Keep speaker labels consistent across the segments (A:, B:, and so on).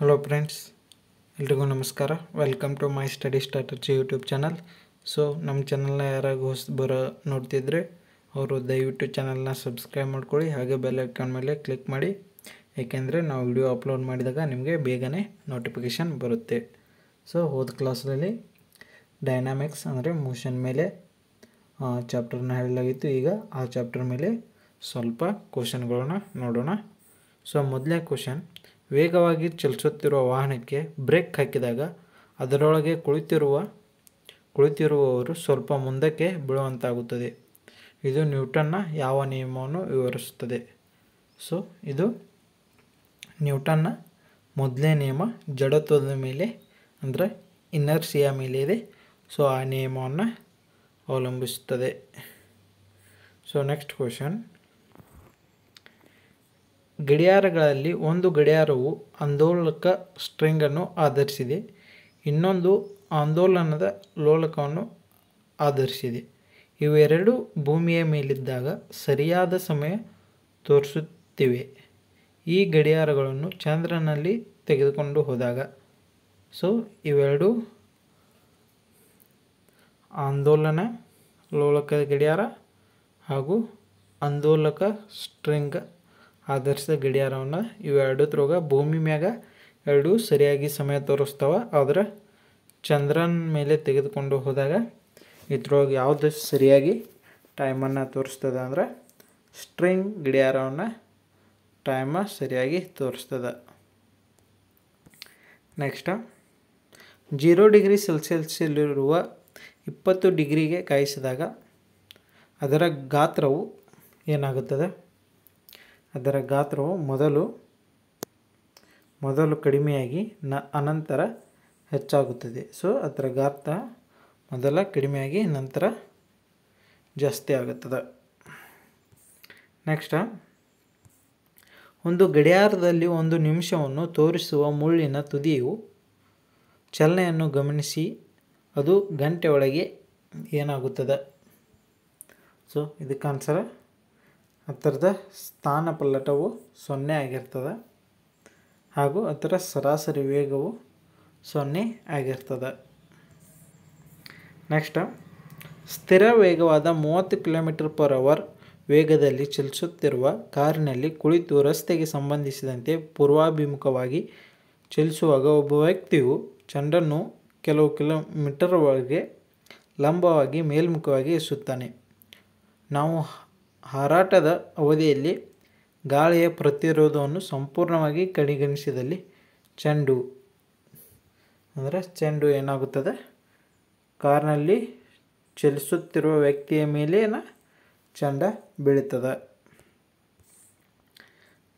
A: Hello friends, ಎಲ್ರಿಗೂ ನಮಸ್ಕಾರ. Welcome to my study strategy YouTube channel. So ನಮ್ಮ ಚಾನಲ್ನ ಯಾರಾಗ ಹೊಸಬರ ನೋಡ್ತಿದ್ರೆ ಅವರು ದಯವಿಟ್ಟು ಚಾನಲ್ನ ಸಬ್ಸ್ಕ್ರೈಬ್ ಮಾಡ್ಕೊಳ್ಳಿ, ಹಾಗೆ ಬೆಲ್ ಐಕಾನ್ ಮೇಲೆ ಕ್ಲಿಕ್ ಮಾಡಿ. ಏಕೆಂದರೆ ನಾವು ವಿಡಿಯೋ ಅಪ್ಲೋಡ್ ಮಾಡಿದಾಗ ನಿಮಗೆ ಬೇಗನೆ ನೋಟಿಫಿಕೇಷನ್ ಬರುತ್ತೆ. ಸೊ ಹೋದ ಕ್ಲಾಸಲ್ಲಿ ಡೈನಾಮಿಕ್ಸ್ ಅಂದರೆ ಮೋಷನ್ ಮೇಲೆ ಚಾಪ್ಟರ್ನ ಹೇಳಲಾಗಿತ್ತು. ಈಗ ಆ ಚಾಪ್ಟರ್ ಮೇಲೆ ಸ್ವಲ್ಪ ಕ್ವಶನ್ಗಳನ್ನ ನೋಡೋಣ. ಸೊ ಮೊದಲನೇ ಕ್ವಶನ್, ವೇಗವಾಗಿ ಚಲಿಸುತ್ತಿರುವ ವಾಹನಕ್ಕೆ ಬ್ರೇಕ್ ಹಾಕಿದಾಗ ಅದರೊಳಗೆ ಕುಳಿತಿರುವವರು ಸ್ವಲ್ಪ ಮುಂದಕ್ಕೆ ಬೀಳುವಂತಾಗುತ್ತದೆ. ಇದು ನ್ಯೂಟನ್ನ ಯಾವ ನಿಯಮವನ್ನು ವಿವರಿಸುತ್ತದೆ? ಸೊ ಇದು ನ್ಯೂಟನ್ನ ಮೊದಲನೇ ನಿಯಮ, ಜಡತ್ವದ ಮೇಲೆ ಅಂದರೆ ಇನರ್ಸಿಯಾ ಮೇಲೆ ಇದೆ. ಸೊ ಆ ನಿಯಮವನ್ನು ಅವಲಂಬಿಸುತ್ತದೆ. ಸೊ ನೆಕ್ಸ್ಟ್ ಕ್ವಶನ್, ಗಡಿಯಾರಗಳಲ್ಲಿ ಒಂದು ಗಡಿಯಾರವು ಆಂದೋಲಕ ಸ್ಟ್ರಿಂಗನ್ನು ಆಧರಿಸಿದೆ, ಇನ್ನೊಂದು ಆಂದೋಲನದ ಲೋಲಕವನ್ನು ಆಧರಿಸಿದೆ. ಇವೆರಡೂ ಭೂಮಿಯ ಮೇಲಿದ್ದಾಗ ಸರಿಯಾದ ಸಮಯ ತೋರಿಸುತ್ತಿವೆ. ಈ ಗಡಿಯಾರಗಳನ್ನು ಚಂದ್ರನಲ್ಲಿ ತೆಗೆದುಕೊಂಡು ಹೋದಾಗ. ಸೊ ಇವೆರಡೂ ಆಂದೋಲನ ಲೋಲಕದ ಗಡಿಯಾರ ಹಾಗೂ ಆಂದೋಲಕ ಸ್ಟ್ರಿಂಗ್ ಆಧರಿಸಿದ ಗಡಿಯಾರವನ್ನು ಇವೆರಡದ್ರೊಳಗೆ ಭೂಮಿ ಮ್ಯಾಗ ಎರಡೂ ಸರಿಯಾಗಿ ಸಮಯ ತೋರಿಸ್ತಾವೆ. ಆದರೆ ಚಂದ್ರನ ಮೇಲೆ ತೆಗೆದುಕೊಂಡು ಹೋದಾಗ ಇದ್ರೊಳಗೆ ಯಾವುದು ಸರಿಯಾಗಿ ಟೈಮನ್ನು ತೋರಿಸ್ತದೆ ಅಂದರೆ ಸ್ಟ್ರಿಂಗ್ ಗಡಿಯಾರವನ್ನು ಟೈಮ ಸರಿಯಾಗಿ ತೋರಿಸ್ತದೆ. ನೆಕ್ಸ್ಟ್, 0 ಡಿಗ್ರಿ ಸೆಲ್ಸಿಯಸ್ಸಲ್ಲಿರುವ 20 ಡಿಗ್ರಿಗೆ ಕಾಯಿಸಿದಾಗ ಅದರ ಗಾತ್ರವು ಏನಾಗುತ್ತದೆ? ಅದರ ಗಾತ್ರವು ಮೊದಲು ಕಡಿಮೆಯಾಗಿ ಅನಂತರ ಹೆಚ್ಚಾಗುತ್ತದೆ. ಸೊ ಅದರ ಗಾತ್ರ ಮೊದಲ ಕಡಿಮೆಯಾಗಿ ನಂತರ ಜಾಸ್ತಿ ಆಗುತ್ತದೆ. ನೆಕ್ಸ್ಟ್, ಒಂದು ಗಡಿಯಾರದಲ್ಲಿ 1 ನಿಮಿಷವನ್ನು ತೋರಿಸುವ ಮುಳ್ಳಿನ ತುದಿಯು ಚಲನೆಯನ್ನು ಗಮನಿಸಿ ಅದು ಗಂಟೆ ಒಳಗೆ ಏನಾಗುತ್ತದೆ? ಸೊ ಇದಕ್ಕೆ ಆನ್ಸರ್, ಅದರದ ಸ್ಥಾನಪಲ್ಲಟವು 0 ಆಗಿರ್ತದೆ ಹಾಗೂ ಅದರ ಸರಾಸರಿ ವೇಗವು 0 ಆಗಿರ್ತದೆ. ನೆಕ್ಸ್ಟ್, ಸ್ಥಿರ ವೇಗವಾದ 30 km/h ವೇಗದಲ್ಲಿ ಚಲಿಸುತ್ತಿರುವ ಕಾರಿನಲ್ಲಿ ಕುಳಿತು ರಸ್ತೆಗೆ ಸಂಬಂಧಿಸಿದಂತೆ ಪೂರ್ವಾಭಿಮುಖವಾಗಿ ಚಲಿಸುವಾಗ ಒಬ್ಬ ವ್ಯಕ್ತಿಯು ಚೆಂಡನ್ನು ಕೆಲವು ಕಿಲೋಮೀಟರ್ವರೆಗೆ ಲಂಬವಾಗಿ ಮೇಲ್ಮುಖವಾಗಿ ಎಸೆಯುತ್ತಾನೆ. ನಾವು ಹಾರಾಟದ ಅವಧಿಯಲ್ಲಿ ಗಾಳಿಯ ಪ್ರತಿರೋಧವನ್ನು ಸಂಪೂರ್ಣವಾಗಿ ಕಡೆಗಣಿಸಿದಲ್ಲಿ ಚೆಂಡು ಏನಾಗುತ್ತದೆ? ಕಾರ್ನಲ್ಲಿ ಚಲಿಸುತ್ತಿರುವ ವ್ಯಕ್ತಿಯ ಮೇಲೇನ ಚೆಂಡ ಬೀಳುತ್ತದೆ.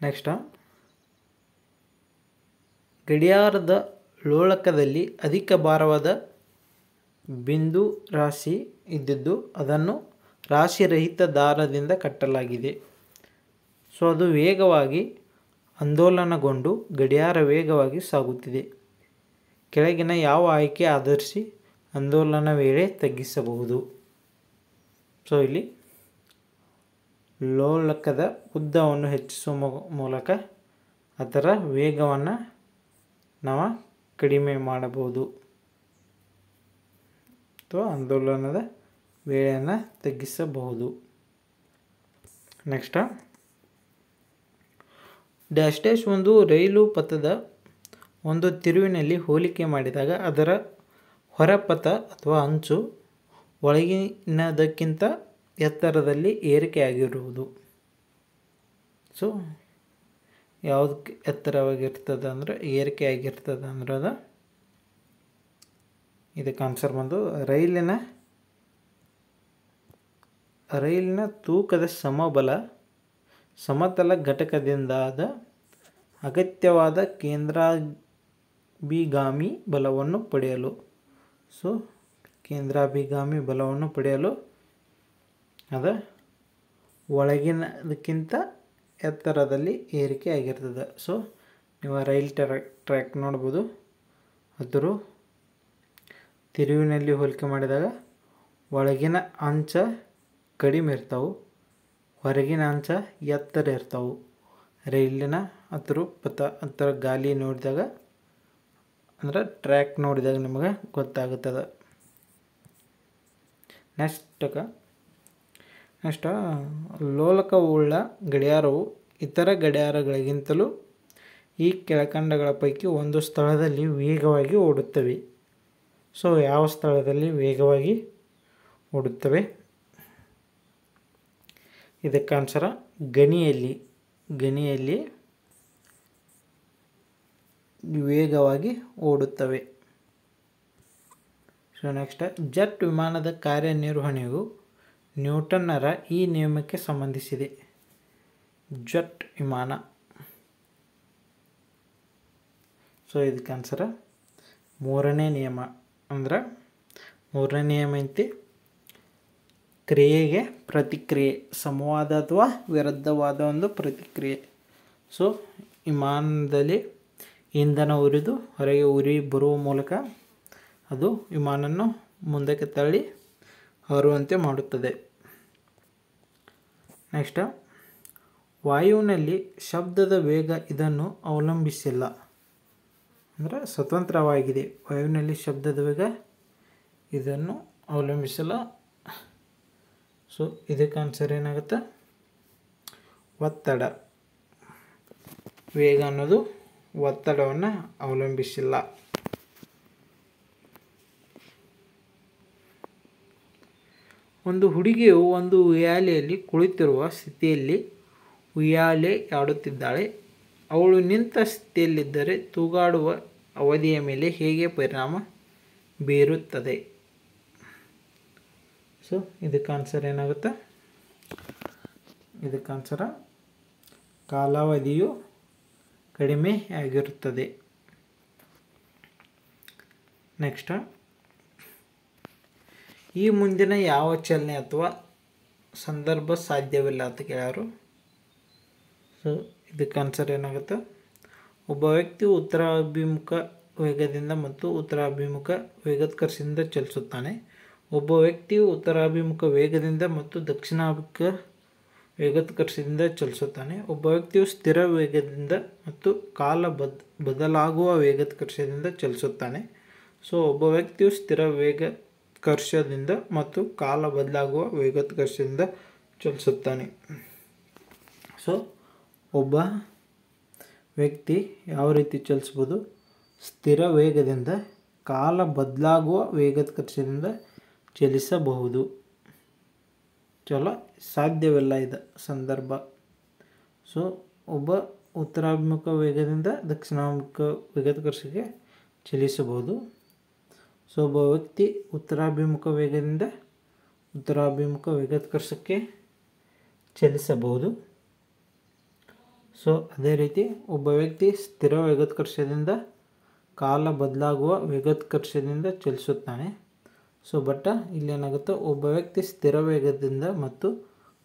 A: ನೆಕ್ಸ್ಟ್, ಗಡಿಯಾರದ ಲೋಲಕದಲ್ಲಿ ಅಧಿಕ ಭಾರವಾದ ಬಿಂದು ರಾಶಿ ಇದ್ದಿದ್ದು ಅದನ್ನು ರಾಶಿರಹಿತ ದಾರದಿಂದ ಕಟ್ಟಲಾಗಿದೆ. ಸೊ ಅದು ವೇಗವಾಗಿ ಆಂದೋಲನಗೊಂಡು ಗಡಿಯಾರ ವೇಗವಾಗಿ ಸಾಗುತ್ತಿದೆ. ಕೆಳಗಿನ ಯಾವ ಆಯ್ಕೆ ಆಧರಿಸಿ ಆಂದೋಲನ ವೇಳೆ ತಗ್ಗಿಸಬಹುದು? ಸೊ ಇಲ್ಲಿ ಲೋಲಕದ ಉದ್ದವನ್ನು ಹೆಚ್ಚಿಸುವ ಮೂಲಕ ಅದರ ವೇಗವನ್ನು ನಾವು ಕಡಿಮೆ ಮಾಡಬಹುದು ಅಥವಾ ಆಂದೋಲನದ ವೇಳೆಯನ್ನು ತಗ್ಗಿಸಬಹುದು. ನೆಕ್ಸ್ಟ್, ಡ್ಯಾಶ್ ಒಂದು ರೈಲು ಪಥದ ಒಂದು ತಿರುವಿನಲ್ಲಿ ಹೋಲಿಕೆ ಮಾಡಿದಾಗ ಅದರ ಹೊರಪಥ ಅಥವಾ ಅಂಚು ಒಳಗಿನದಕ್ಕಿಂತ ಎತ್ತರದಲ್ಲಿ ಏರಿಕೆಯಾಗಿರುವುದು. ಸೊ ಯಾವುದಕ್ಕೆ ಎತ್ತರವಾಗಿರ್ತದೆ ಅಂದರೆ ಏರಿಕೆಯಾಗಿರ್ತದೆ ಅಂದ್ರೆ ಇದಕ್ಕೆ ಆನ್ಸರ್ ಬಂದು ರೈಲಿನ ತೂಕದ ಸಮತಲ ಘಟಕದಿಂದಾದ ಅಗತ್ಯವಾದ ಕೇಂದ್ರಾಭಿಗಾಮಿ ಬಲವನ್ನು ಪಡೆಯಲು. ಸೊ ಕೇಂದ್ರಾಭಿಗಾಮಿ ಬಲವನ್ನು ಪಡೆಯಲು ಅದು ಒಳಗಿನದಕ್ಕಿಂತ ಎತ್ತರದಲ್ಲಿ ಏರಿಕೆ ಆಗಿರ್ತದೆ. ಸೊ ನೀವು ರೈಲ್ ಟ್ರ್ಯಾಕ್ ನೋಡ್ಬೋದು, ಅದರ ತಿರುವಿನಲ್ಲಿ ಹೋಲಿಕೆ ಮಾಡಿದಾಗ ಒಳಗಿನ ಅಂಚ ಕಡಿಮೆ ಇರ್ತಾವೆ, ಹೊರಗಿನ ಅಂಚ ಎತ್ತರ ಇರ್ತಾವೆ. ರೈಲಿನ ಅದರ ಗಾಲಿ ನೋಡಿದಾಗ ಅಂದ್ರೆ ಟ್ರ್ಯಾಕ್ ನೋಡಿದಾಗ ನಿಮಗೆ ಗೊತ್ತಾಗುತ್ತದೆ. ನೆಕ್ಸ್ಟ್ ಲೋಲಕವುಳ್ಳ ಗಡಿಯಾರವು ಇತರ ಗಡಿಯಾರಗಳಿಗಿಂತಲೂ ಈ ಕೆಳಕಂಡಗಳ ಪೈಕಿ ಒಂದು ಸ್ಥಳದಲ್ಲಿ ವೇಗವಾಗಿ ಓಡುತ್ತವೆ. ಸೊ ಯಾವ ಸ್ಥಳದಲ್ಲಿ ವೇಗವಾಗಿ ಓಡುತ್ತವೆ? ಇದಕ್ಕೆ ಆನ್ಸರ ಗಣಿಯಲ್ಲಿ ವೇಗವಾಗಿ ಓಡುತ್ತವೆ. ಸೊ ನೆಕ್ಸ್ಟ್, ಜೆಟ್ ವಿಮಾನದ ಕಾರ್ಯನಿರ್ವಹಣೆಯು ನ್ಯೂಟನ್ನರ ಈ ನಿಯಮಕ್ಕೆ ಸಂಬಂಧಿಸಿದೆ. ಜೆಟ್ ವಿಮಾನ. ಸೊ ಇದಕ್ಕೆ ಆನ್ಸರ ಮೂರನೇ ನಿಯಮ. ಅಂದ್ರೆ ಮೂರನೇ ನಿಯಮ ಐತಿ, ಕ್ರಿಯೆಗೆ ಪ್ರತಿಕ್ರಿಯೆ, ಸಮವಾದ ಅಥವಾ ವಿರುದ್ಧವಾದ ಒಂದು ಪ್ರತಿಕ್ರಿಯೆ. ಸೊ ವಿಮಾನದಲ್ಲಿ ಇಂಧನ ಉರಿದು ಹೊರಗೆ ಉರಿ ಬರುವ ಮೂಲಕ ಅದು ವಿಮಾನವನ್ನು ಮುಂದಕ್ಕೆ ತಳ್ಳಿ ಹಾರುವಂತೆ ಮಾಡುತ್ತದೆ. ನೆಕ್ಸ್ಟ್, ವಾಯುವಿನಲ್ಲಿ ಶಬ್ದದ ವೇಗ ಇದನ್ನು ಅವಲಂಬಿಸಿಲ್ಲ. ಅಂದರೆ ಸ್ವತಂತ್ರವಾಗಿದೆ. ವಾಯುವಿನಲ್ಲಿ ಶಬ್ದದ ವೇಗ ಇದನ್ನು ಅವಲಂಬಿಸಿಲ್ಲ. ಸೊ ಇದಕ್ಕೆ ಆನ್ಸರ್ ಏನಾಗುತ್ತೆ? ಒತ್ತಡ. ವೇಗ ಅನ್ನೋದು ಒತ್ತಡವನ್ನು ಅವಲಂಬಿಸಿಲ್ಲ. ಒಂದು ಹುಡುಗಿಯು ಒಂದು ಉಯ್ಯಾಲೆಯಲ್ಲಿ ಕುಳಿತಿರುವ ಸ್ಥಿತಿಯಲ್ಲಿ ಉಯ್ಯಾಲೆ ಆಡುತ್ತಿದ್ದಾಳೆ. ಅವಳು ನಿಂತ ಸ್ಥಿತಿಯಲ್ಲಿದ್ದರೆ ತೂಗಾಡುವ ಅವಧಿಯ ಮೇಲೆ ಹೇಗೆ ಪರಿಣಾಮ ಬೀರುತ್ತದೆ? ಸೊ ಇದಕ್ಕೆ ಆನ್ಸರ್ ಏನಾಗುತ್ತೆ? ಇದಕ್ಕೆ ಆನ್ಸರ ಕಾಲಾವಧಿಯು ಕಡಿಮೆ ಆಗಿರುತ್ತದೆ. ನೆಕ್ಸ್ಟ್, ಈ ಮುಂದಿನ ಯಾವ ಚಲನೆ ಅಥವಾ ಸಂದರ್ಭ ಸಾಧ್ಯವಿಲ್ಲ ಅಂತ ಕೇಳ್ಯಾರು. ಸೊ ಇದಕ್ಕೆ ಆನ್ಸರ್ ಏನಾಗುತ್ತೆ? ಒಬ್ಬ ವ್ಯಕ್ತಿಯು ಉತ್ತರಾಭಿಮುಖ ವೇಗದಿಂದ ಮತ್ತು ಉತ್ತರಾಭಿಮುಖ ವೇಗೋತ್ಕರ್ಷದಿಂದ ಚಲಿಸುತ್ತಾನೆ. ಒಬ್ಬ ವ್ಯಕ್ತಿಯು ಉತ್ತರಾಭಿಮುಖ ವೇಗದಿಂದ ಮತ್ತು ದಕ್ಷಿಣಾಭಿಮುಖ ವೇಗೋತ್ಕರ್ಷದಿಂದ ಚಲಿಸುತ್ತಾನೆ. ಒಬ್ಬ ವ್ಯಕ್ತಿಯು ಸ್ಥಿರ ವೇಗದಿಂದ ಮತ್ತು ಕಾಲ ಬದಲಾಗುವ ವೇಗೋತ್ಕರ್ಷದಿಂದ ಚಲಿಸುತ್ತಾನೆ. ಸೊ ಒಬ್ಬ ವ್ಯಕ್ತಿಯು ಸ್ಥಿರ ವೇಗೋತ್ಕರ್ಷದಿಂದ ಮತ್ತು ಕಾಲ ಬದಲಾಗುವ ವೇಗೋತ್ಕರ್ಷದಿಂದ ಚಲಿಸುತ್ತಾನೆ. ಸೊ ಒಬ್ಬ ವ್ಯಕ್ತಿ ಯಾವ ರೀತಿ ಚಲಿಸ್ಬೋದು? ಸ್ಥಿರ ವೇಗದಿಂದ ಕಾಲ ಬದಲಾಗುವ ವೇಗೋತ್ಕರ್ಷದಿಂದ ಚಲಿಸಬಹುದು. ಸಾಧ್ಯವಿಲ್ಲ ಇದು ಸಂದರ್ಭ. ಸೊ ಒಬ್ಬ ಉತ್ತರಾಭಿಮುಖ ವೇಗದಿಂದ ದಕ್ಷಿಣಾಭಿಮುಖ ವೇಗೋತ್ಕರ್ಷಕ್ಕೆ ಚಲಿಸಬಹುದು. ಸೊ ಒಬ್ಬ ವ್ಯಕ್ತಿ ಉತ್ತರಾಭಿಮುಖ ವೇಗದಿಂದ ಉತ್ತರಾಭಿಮುಖ ವೇಗೋತ್ಕರ್ಷಕ್ಕೆ ಚಲಿಸಬಹುದು. ಸೊ ಅದೇ ರೀತಿ ಒಬ್ಬ ವ್ಯಕ್ತಿ ಸ್ಥಿರ ವೇಗೋತ್ಕರ್ಷದಿಂದ ಕಾಲ ಬದಲಾಗುವ ವೇಗೋತ್ಕರ್ಷದಿಂದ ಚಲಿಸುತ್ತಾನೆ. ಸೊ ಇಲ್ಲೇನಾಗುತ್ತೆ? ಒಬ್ಬ ವ್ಯಕ್ತಿ ಸ್ಥಿರ ವೇಗದಿಂದ ಮತ್ತು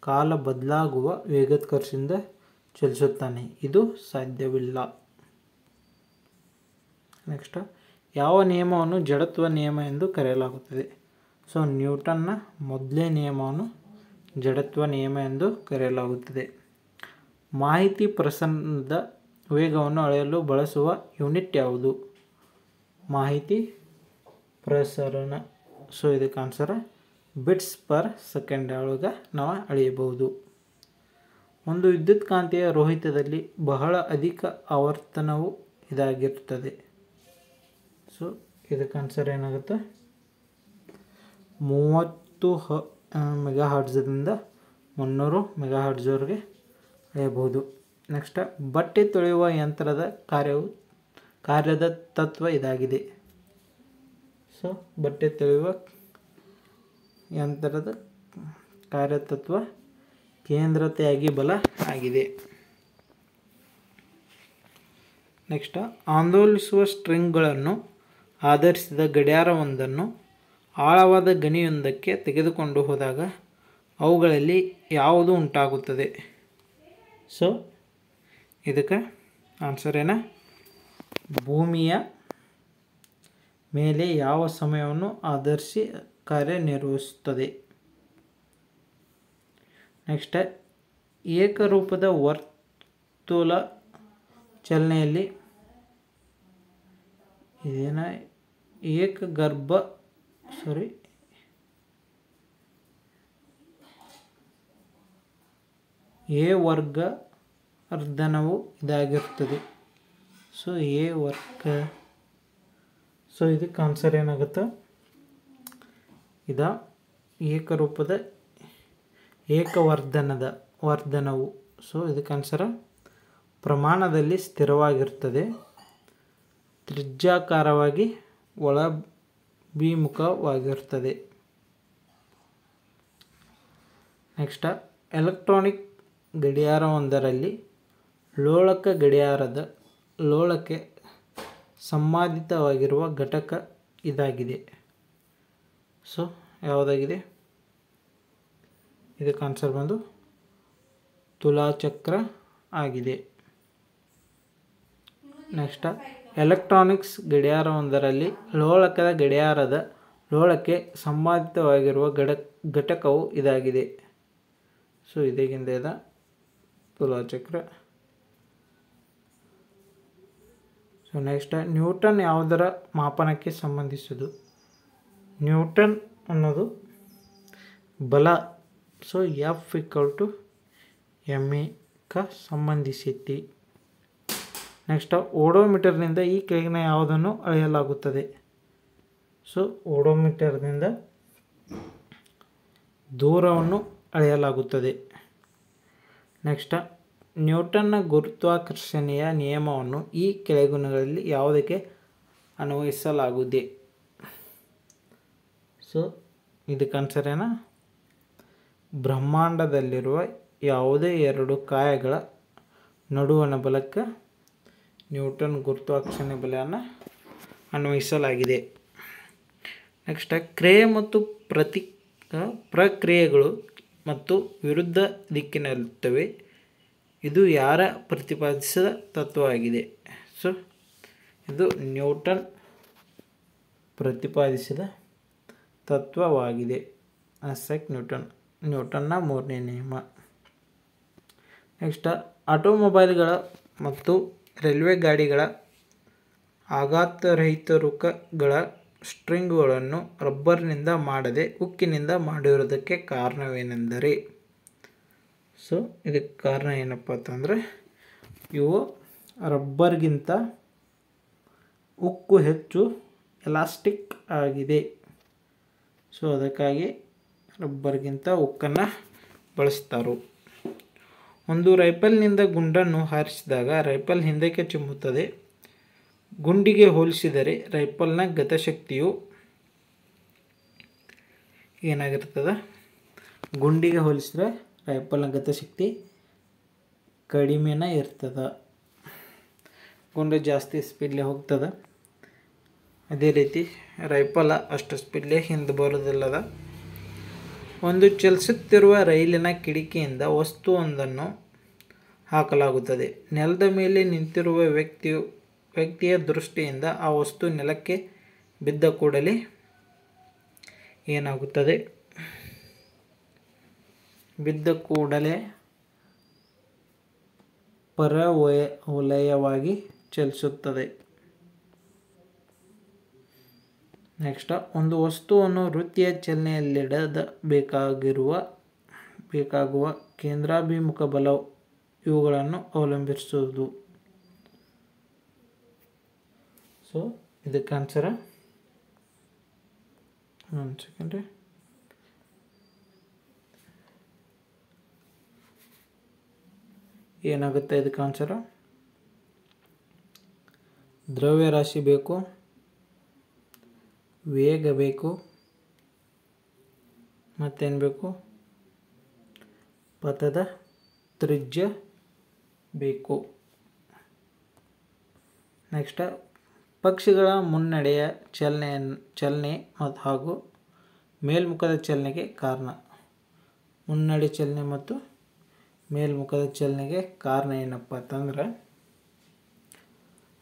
A: ಕಾಲ ಬದಲಾಗುವ ವೇಗೋತ್ಕರ್ಷದಿಂದ ಚಲಿಸುತ್ತಾನೆ. ಇದು ಸಾಧ್ಯವಿಲ್ಲ. ನೆಕ್ಸ್ಟ್, ಯಾವ ನಿಯಮವನ್ನು ಜಡತ್ವ ನಿಯಮ ಎಂದು ಕರೆಯಲಾಗುತ್ತದೆ? ಸೊ ನ್ಯೂಟನ್ನ ಮೊದಲನೇ ನಿಯಮವನ್ನು ಜಡತ್ವ ನಿಯಮ ಎಂದು ಕರೆಯಲಾಗುತ್ತದೆ. ಮಾಹಿತಿ ಪ್ರಸರಣದ ವೇಗವನ್ನು ಅಳೆಯಲು ಬಳಸುವ ಯೂನಿಟ್ ಯಾವುದು? ಮಾಹಿತಿ ಪ್ರಸರಣ. ಸೊ ಇದಕ್ಕೆ ಆನ್ಸರ್ ಬಿಟ್ಸ್ ಪರ್ ಸೆಕೆಂಡ್ ಒಳಗೆ ನಾವು ಅಳೆಯಬಹುದು. ಒಂದು ವಿದ್ಯುತ್ಕಾಂತೀಯ ರೋಹಿತದಲ್ಲಿ ಬಹಳ ಅಧಿಕ ಆವರ್ತನವು ಇದಾಗಿರುತ್ತದೆ. ಸೊ ಇದಕ್ಕೆ ಆನ್ಸರ್ ಏನಾಗುತ್ತೆ? 30 ಮೆಗಾಹರ್ಟ್ಜ್ದಿಂದ 300 ಮೆಗಾಹರ್ಟ್ಜ್ವರೆಗೆ ಅಳೆಯಬಹುದು. ನೆಕ್ಸ್ಟ್, ಬಟ್ಟೆ ತೊಳೆಯುವ ಯಂತ್ರದ ಕಾರ್ಯದ ತತ್ವ ಇದಾಗಿದೆ. ಸೊ ಬಟ್ಟೆ ತೊಳೆಯುವ ಯಂತ್ರದ ಕಾರ್ಯತತ್ವ ಕೇಂದ್ರತೆಯಾಗಿ ಬಲ ಆಗಿದೆ. ನೆಕ್ಸ್ಟ್, ಆಂದೋಲಿಸುವ ಸ್ಟ್ರಿಂಗ್ಗಳನ್ನು ಆಧರಿಸಿದ ಗಡಿಯಾರವೊಂದನ್ನು ಆಳವಾದ ಗಣಿಯೊಂದಕ್ಕೆ ತೆಗೆದುಕೊಂಡು ಹೋದಾಗ ಅವುಗಳಲ್ಲಿ ಯಾವುದು ಉಂಟಾಗುತ್ತದೆ? ಸೊ ಇದಕ್ಕೆ ಆನ್ಸರ್ ಏನ? ಭೂಮಿಯ ಮೇಲೆ ಯಾವ ಸಮಯವನ್ನು ಆಧರಿಸಿ ಕಾರ್ಯನಿರ್ವಹಿಸುತ್ತದೆ. ನೆಕ್ಸ್ಟ್, ಏಕರೂಪದ ವರ್ತುಲ ಚಲನೆಯಲ್ಲಿ ಇದೇನ ಏಕಗರ್ಭ ಎ ವರ್ಗ ವರ್ಧನವು ಇದಾಗಿರ್ತದೆ. ಸೊ ಎ ವರ್ಗ. ಸೊ ಇದಕ್ಕೆ ಆನ್ಸರ್ ಏನಾಗುತ್ತೆ? ಏಕರೂಪದ ವರ್ಧನವು. ಸೊ ಇದಕ್ಕೆ ಆನ್ಸರ್ ಪ್ರಮಾಣದಲ್ಲಿ ಸ್ಥಿರವಾಗಿರ್ತದೆ, ತ್ರಿಜ್ಯಾಕಾರವಾಗಿ ಒಳಭಿಮುಖವಾಗಿರ್ತದೆ. ನೆಕ್ಸ್ಟ್, ಎಲೆಕ್ಟ್ರಾನಿಕ್ ಗಡಿಯಾರವೊಂದರಲ್ಲಿ ಲೋಳಕ್ಕೆ ಸಂಬಂಧಿತವಾಗಿರುವ ಘಟಕ ಇದಾಗಿದೆ. ಸೊ ಯಾವುದಾಗಿದೆ? ಇದಕ್ಕೆ ಆನ್ಸರ್ ಬಂದು ತುಲಾಚಕ್ರ ಆಗಿದೆ. ನೆಕ್ಸ್ಟ್, ಎಲೆಕ್ಟ್ರಾನಿಕ್ಸ್ ಗಡಿಯಾರವೊಂದರಲ್ಲಿ ಲೋಳಕ್ಕೆ ಸಂಬಂಧಿತವಾಗಿರುವ ಘಟಕವು ಇದಾಗಿದೆ. ಸೊ ಇದೇಗಿಂದ ತುಲಾಚಕ್ರ. ಸೊ ನೆಕ್ಸ್ಟ್, ನ್ಯೂಟನ್ ಯಾವುದರ ಮಾಪನಕ್ಕೆ ಸಂಬಂಧಿಸಿದ್ದು? ನ್ಯೂಟನ್ ಅನ್ನೋದು ಬಲ. So F = ma ಸಂಬಂಧಿಸಿತಿ. ನೆಕ್ಸ್ಟ್, ಓಡೋಮೀಟರ್ನಿಂದ ಈ ಕೆಳಗಿನ ಯಾವುದನ್ನು ಅಳೆಯಲಾಗುತ್ತದೆ? ಸೊ ಓಡೋಮೀಟರ್ನಿಂದ ದೂರವನ್ನು ಅಳೆಯಲಾಗುತ್ತದೆ. ನೆಕ್ಸ್ಟ್, ನ್ಯೂಟನ್ನ ಗುರುತ್ವಾಕರ್ಷಣೆಯ ನಿಯಮವನ್ನು ಈ ಕೆಳಗಿನಗಳಲ್ಲಿ ಯಾವುದಕ್ಕೆ ಅನ್ವಯಿಸಲಾಗಿದೆ? ಸೊ ಇದಕ್ಕೆ ಆನ್ಸರ್ ಏನ? ಬ್ರಹ್ಮಾಂಡದಲ್ಲಿರುವ ಯಾವುದೇ ಎರಡು ಕಾಯಗಳ ನಡುವಣ ಬಲಕ್ಕೆ ನ್ಯೂಟನ್ ಗುರುತ್ವಾಕರ್ಷಣೆ ಬಲವನ್ನು ಅನ್ವಯಿಸಲಾಗಿದೆ. ನೆಕ್ಸ್ಟ್, ಕ್ರಿಯೆ ಮತ್ತು ಪ್ರಕ್ರಿಯೆಗಳು ಮತ್ತು ವಿರುದ್ಧ ದಿಕ್ಕಿನಲ್ಲಿರುತ್ತವೆ. ಇದು ಯಾರ ಪ್ರತಿಪಾದಿಸಿದ ತತ್ವವಾಗಿದೆ? ಸೊ ಇದು ನ್ಯೂಟನ್ ಪ್ರತಿಪಾದಿಸಿದ ತತ್ವವಾಗಿದೆ. ಐಸಾಕ್ ನ್ಯೂಟನ್ನ ಮೂರನೇ ನಿಯಮ. ನೆಕ್ಸ್ಟ್, ಆಟೋಮೊಬೈಲ್ಗಳ ಮತ್ತು ರೈಲ್ವೆ ಗಾಡಿಗಳ ಆಘಾತರಹಿತರುಕಗಳ ಸ್ಟ್ರಿಂಗ್ಗಳನ್ನು ರಬ್ಬರ್ನಿಂದ ಮಾಡದೆ ಉಕ್ಕಿನಿಂದ ಮಾಡಿರುವುದಕ್ಕೆ ಕಾರಣವೇನೆಂದರೆ? ಸೊ ಇದಕ್ಕೆ ಕಾರಣ ಏನಪ್ಪ ಅಂತಂದರೆ, ಇವು ರಬ್ಬರ್ಗಿಂತ ಉಕ್ಕು ಹೆಚ್ಚು ಎಲಾಸ್ಟಿಕ್ ಆಗಿದೆ. ಸೊ ಅದಕ್ಕಾಗಿ ರಬ್ಬರ್ಗಿಂತ ಉಕ್ಕನ್ನು ಬಳಸ್ತಾರೆ. ಒಂದು ರೈಫಲ್ನಿಂದ ಗುಂಡನ್ನು ಹಾರಿಸಿದಾಗ ರೈಫಲ್ ಹಿಂದಕ್ಕೆ ಚಿಮ್ಮುತ್ತದೆ. ಗುಂಡಿಗೆ ಹೋಲಿಸಿದರೆ ರೈಫಲ್ನ ಗತಿಶಕ್ತಿಯು ಏನಾಗಿರ್ತದೆ? ಗುಂಡಿಗೆ ಹೋಲಿಸಿದರೆ ರೈಫಲ್ನ ಗತಿಶಕ್ತಿ ಕಡಿಮೆನೇ ಇರ್ತದೆ. ಗುಂಡು ಜಾಸ್ತಿ ಸ್ಪೀಡ್ಲೆ ಹೋಗ್ತದೆ. ಅದೇ ರೀತಿ ರೈಫಲ್ ಅಷ್ಟು ಸ್ಪೀಡ್ಲೆ ಹಿಂದೆ ಬರೋದಿಲ್ಲದ. ಒಂದು ಚಲಿಸುತ್ತಿರುವ ರೈಲಿನ ಕಿಟಕಿಯಿಂದ ವಸ್ತುವೊಂದನ್ನು ಹಾಕಲಾಗುತ್ತದೆ. ನೆಲದ ಮೇಲೆ ನಿಂತಿರುವ ವ್ಯಕ್ತಿಯ ದೃಷ್ಟಿಯಿಂದ ಆ ವಸ್ತು ನೆಲಕ್ಕೆ ಬಿದ್ದ ಕೂಡಲೇ ಏನಾಗುತ್ತದೆ? ಬಿದ್ದ ಕೂಡಲೇ ಪರವಲಯವಾಗಿ ಚಲಿಸುತ್ತದೆ. ನೆಕ್ಸ್ಟ್, ಒಂದು ವಸ್ತುವನ್ನು ವೃತ್ತಿಯ ಬೇಕಾಗುವ ಕೇಂದ್ರಾಭಿಮುಖ ಬಲ ಇವುಗಳನ್ನು ಅವಲಂಬಿಸುವುದು. ಸೊ ಇದಕ್ಕೆ ಆನ್ಸರ್ ಒಂದು ಸೆಕೆಂಡ್. ಏನಾಗುತ್ತೆ ಇದಕ್ಕೆ ಆನ್ಸರ್? ದ್ರವ್ಯರಾಶಿ ಬೇಕು, ವೇಗ ಬೇಕು, ಮತ್ತೇನು ಬೇಕು? ಪಥದ ತ್ರಿಜ್ಯ ಬೇಕು. ನೆಕ್ಸ್ಟ್, ಪಕ್ಷಿಗಳ ಮುನ್ನಡೆಯ ಚಲನೆ ಹಾಗೂ ಮೇಲ್ಮುಖದ ಚಲನೆಗೆ ಕಾರಣ. ಮುನ್ನಡೆ ಚಲನೆ ಮತ್ತು ಮೇಲ್ಮುಖದ ಚಲನೆಗೆ ಕಾರಣ ಏನಪ್ಪ ಅಂತಂದ್ರೆ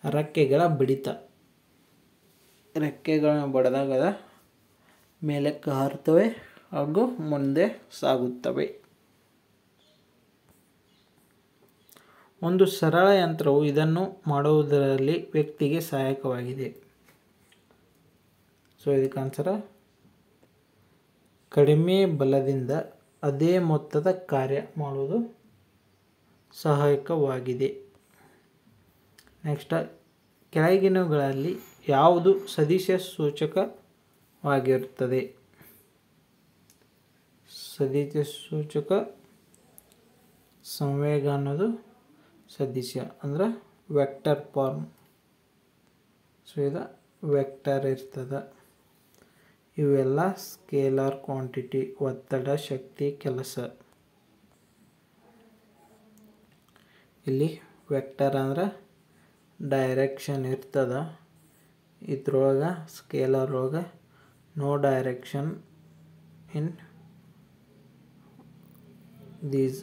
A: ರೆಕ್ಕೆಗಳ ಬಡಿತ. ರೆಕ್ಕೆಗಳನ್ನು ಬಡಿದಾಗ ಮೇಲಕ್ಕೆ ಹಾರುತ್ತವೆ ಹಾಗೂ ಮುಂದೆ ಸಾಗುತ್ತವೆ. ಒಂದು ಸರಳ ಯಂತ್ರವು ಇದನ್ನು ಮಾಡುವುದರಲ್ಲಿ ವ್ಯಕ್ತಿಗೆ ಸಹಾಯಕವಾಗಿದೆ. ಸೊ ಇದಕ್ಕೆ ಆನ್ಸರ ಕಡಿಮೆ ಬಲದಿಂದ ಅದೇ ಮೊತ್ತದ ಕಾರ್ಯ ಮಾಡುವುದು ಸಹಾಯಕವಾಗಿದೆ. ನೆಕ್ಸ್ಟ್, ಕೆಳಗಿನವುಗಳಲ್ಲಿ ಯಾವುದು ಸದಿಶ ಸೂಚಕವಾಗಿರುತ್ತದೆ? ಸದಿಶ ಸೂಚಕ ಸಂವೇಗ ಅನ್ನೋದು ಸದಿಶ ಅಂದ್ರೆ ವೆಕ್ಟರ್ ಫಾರ್ಮ್. ಸೊ ಇದು ವೆಕ್ಟರ್ ಇರ್ತದೆ. ಇವೆಲ್ಲ ಸ್ಕೇಲಾರ್ ಕ್ವಾಂಟಿಟಿ, ಒತ್ತಡ, ಶಕ್ತಿ, ಕೆಲಸ. ಇಲ್ಲಿ ವೆಕ್ಟರ್ ಅಂದ್ರೆ ಡೈರೆಕ್ಷನ್ ಇರ್ತದೆ. ಇದ್ರೊಳಗೆ ಸ್ಕೇಲಾರ್ ಒಳಗೆ no direction in these.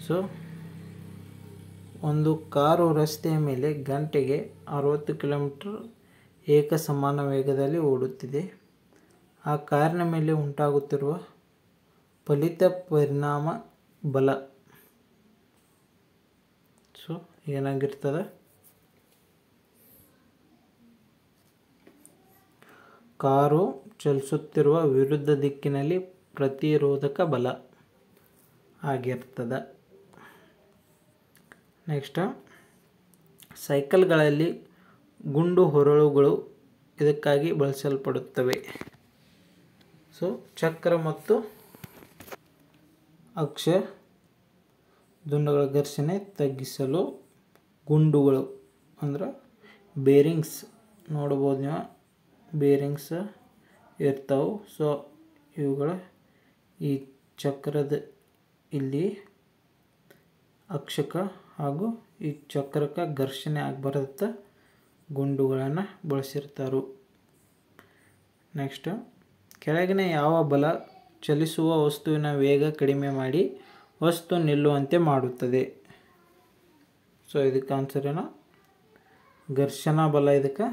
A: So ಒಂದು ಕಾರು ರಸ್ತೆಯ ಮೇಲೆ ಗಂಟೆಗೆ 60 ಕಿಲೋಮೀಟರ್ ಏಕ ಸಮಾನ ವೇಗದಲ್ಲಿ ಓಡುತ್ತಿದೆ. ಆ ಕಾರಿನ ಮೇಲೆ ಉಂಟಾಗುತ್ತಿರುವ ಫಲಿತ ಪರಿಣಾಮ ಬಲ. ಸೊ ಏನಾಗಿರ್ತದೆ? ಕಾರು ಚಲಿಸುತ್ತಿರುವ ವಿರುದ್ಧ ದಿಕ್ಕಿನಲ್ಲಿ ಪ್ರತಿರೋಧಕ ಬಲ ಆಗಿರ್ತದೆ. ನೆಕ್ಸ್ಟ್, ಸೈಕಲ್ಗಳಲ್ಲಿ ಗುಂಡು ಹೊರಳುಗಳು ಇದಕ್ಕಾಗಿ ಬಳಸಲ್ಪಡುತ್ತವೆ. ಸೊ ಚಕ್ರ ಮತ್ತು ಅಕ್ಷ ದುಂಡಗಳ ಘರ್ಷಣೆ ತಗ್ಗಿಸಲು ಗುಂಡುಗಳು ಅಂದ್ರೆ ಬೇರಿಂಗ್ಸ್ ನೋಡ್ಬೋದು ನೀವು, ಬೇರಿಂಗ್ಸ್ ಇರ್ತಾವೆ. ಸೊ ಇವುಗಳ ಈ ಚಕ್ರದ ಇಲ್ಲಿ ಅಕ್ಷಕ ಹಾಗೂ ಈ ಚಕ್ರಕ್ಕೆ ಘರ್ಷಣೆ ಆಗಬಾರ್ದಂತ ಗುಂಡುಗಳನ್ನು ಬಳಸಿರ್ತಾರೆ. ನೆಕ್ಸ್ಟ್, ಕೆಳಗಿನ ಯಾವ ಬಲ ಚಲಿಸುವ ವಸ್ತುವಿನ ವೇಗ ಕಡಿಮೆ ಮಾಡಿ ವಸ್ತು ನಿಲ್ಲುವಂತೆ ಮಾಡುತ್ತದೆ? ಸೊ ಇದಕ್ಕೆ ಆನ್ಸರ್ ಏನೋ ಘರ್ಷಣಾ ಬಲ ಇದಕ್ಕೆ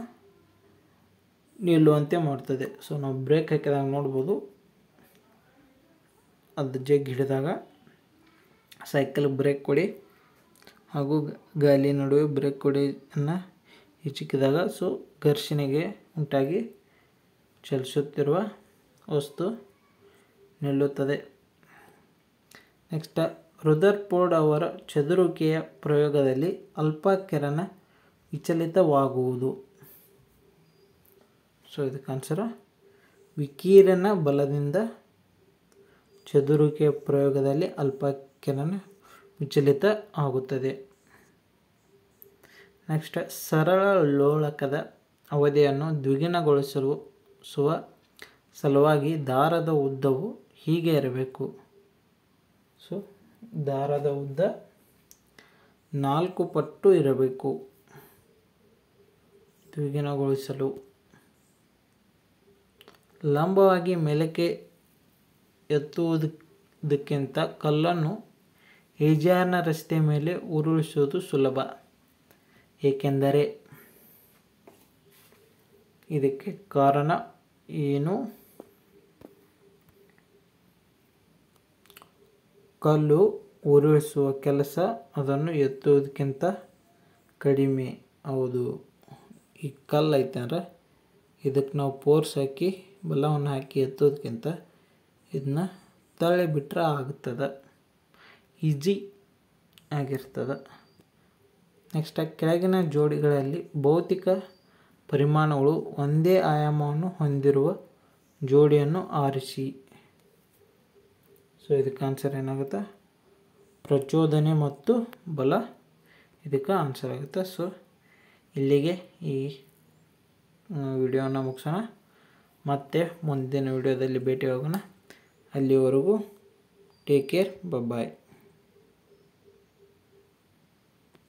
A: ನಿಲ್ಲುವಂತೆ ಮಾಡ್ತದೆ. ಸೊ ನಾವು ಬ್ರೇಕ್ ಹಾಕಿದಾಗ ನೋಡ್ಬೋದು, ಅದು ಜಗ್ ಹಿಡಿದಾಗ ಸೈಕಲ್ ಬ್ರೇಕ್ ಕೊಡಿ ಹಾಗೂ ಗಾಲಿ ನಡುವೆ ಬ್ರೇಕ್ ಕೊಡಿಯನ್ನು ಹಿಚಕಿದಾಗ ಸೊ ಘರ್ಷಣೆಗೆ ಉಂಟಾಗಿ ಚಲಿಸುತ್ತಿರುವ ವಸ್ತು ನಿಲ್ಲುತ್ತದೆ. ನೆಕ್ಸ್ಟ್, ರುದರ್ಫೋರ್ಡ್ ಅವರ ಚದುರುವಿಕೆಯ ಪ್ರಯೋಗದಲ್ಲಿ ಅಲ್ಫಾ ಕಿರಣ ವಿಚಲಿತವಾಗುವುದು. ಸೊ ಇದಕ್ಕೆ ಆನ್ಸರ್ ವಿಕಿರಣ ಬಲದಿಂದ ಚದುರುವಿಕೆಯ ಪ್ರಯೋಗದಲ್ಲಿ ಅಲ್ಫಾ ಕಿರಣ ವಿಚಲಿತ ಆಗುತ್ತದೆ. ನೆಕ್ಸ್ಟ್, ಸರಳ ಲೋಳಕದ ಅವಧಿಯನ್ನು ದ್ವಿಗುಣಗೊಳಿಸುವ ಸಲುವಾಗಿ ದಾರದ ಉದ್ದವು ಹೀಗೆ ಇರಬೇಕು. ಸೊ ದಾರದ ಉದ್ದ 4 ಪಟ್ಟು ಇರಬೇಕು ದ್ವಿಗುಣಗೊಳಿಸಲು. ಲಂಬವಾಗಿ ಮೇಲಕ್ಕೆ ಎತ್ತುವುದಕ್ಕಿಂತ ಕಲ್ಲನ್ನು ಇಳಿಜಾರಿನ ರಸ್ತೆಯ ಮೇಲೆ ಉರುಳಿಸುವುದು ಸುಲಭ, ಏಕೆಂದರೆ ಇದಕ್ಕೆ ಕಾರಣ ಏನು? ಕಲ್ಲು ಉರುಳಿಸುವ ಕೆಲಸ ಅದನ್ನು ಎತ್ತುವುದಕ್ಕಿಂತ ಕಡಿಮೆ. ಹೌದು, ಈ ಕಲ್ಲು ಐತೆ ಅಂದ್ರೆ ಇದಕ್ಕೆ ನಾವು ಫೋರ್ಸ್ ಹಾಕಿ ಬಲವನ್ನು ಹಾಕಿ ಎತ್ತೋದಕ್ಕಿಂತ ಇದನ್ನ ತಳ್ಳಿ ಬಿಟ್ಟರೆ ಆಗ್ತದೆ, ಈಜಿ ಆಗಿರ್ತದೆ. ನೆಕ್ಸ್ಟ್, ಕೆಳಗಿನ ಜೋಡಿಗಳಲ್ಲಿ ಭೌತಿಕ ಪರಿಮಾಣಗಳು ಒಂದೇ ಆಯಾಮವನ್ನು ಹೊಂದಿರುವ ಜೋಡಿಯನ್ನು ಆರಿಸಿ. ಸೊ ಇದಕ್ಕೆ ಆನ್ಸರ್ ಏನಾಗುತ್ತೆ? ಪ್ರಚೋದನೆ ಮತ್ತು ಬಲ ಇದಕ್ಕೆ ಆನ್ಸರ್ ಆಗುತ್ತೆ. ಸೊ ಇಲ್ಲಿಗೆ ಈ ವಿಡಿಯೋನ ಮುಗಿಸೋಣ. ಮತ್ತೆ ಮುಂದಿನ ವಿಡಿಯೋದಲ್ಲಿ ಭೇಟಿ ಆಗೋಣ. ಅಲ್ಲಿವರೆಗೂ ಟೇಕ್ ಕೇರ್, ಬಾಯ್.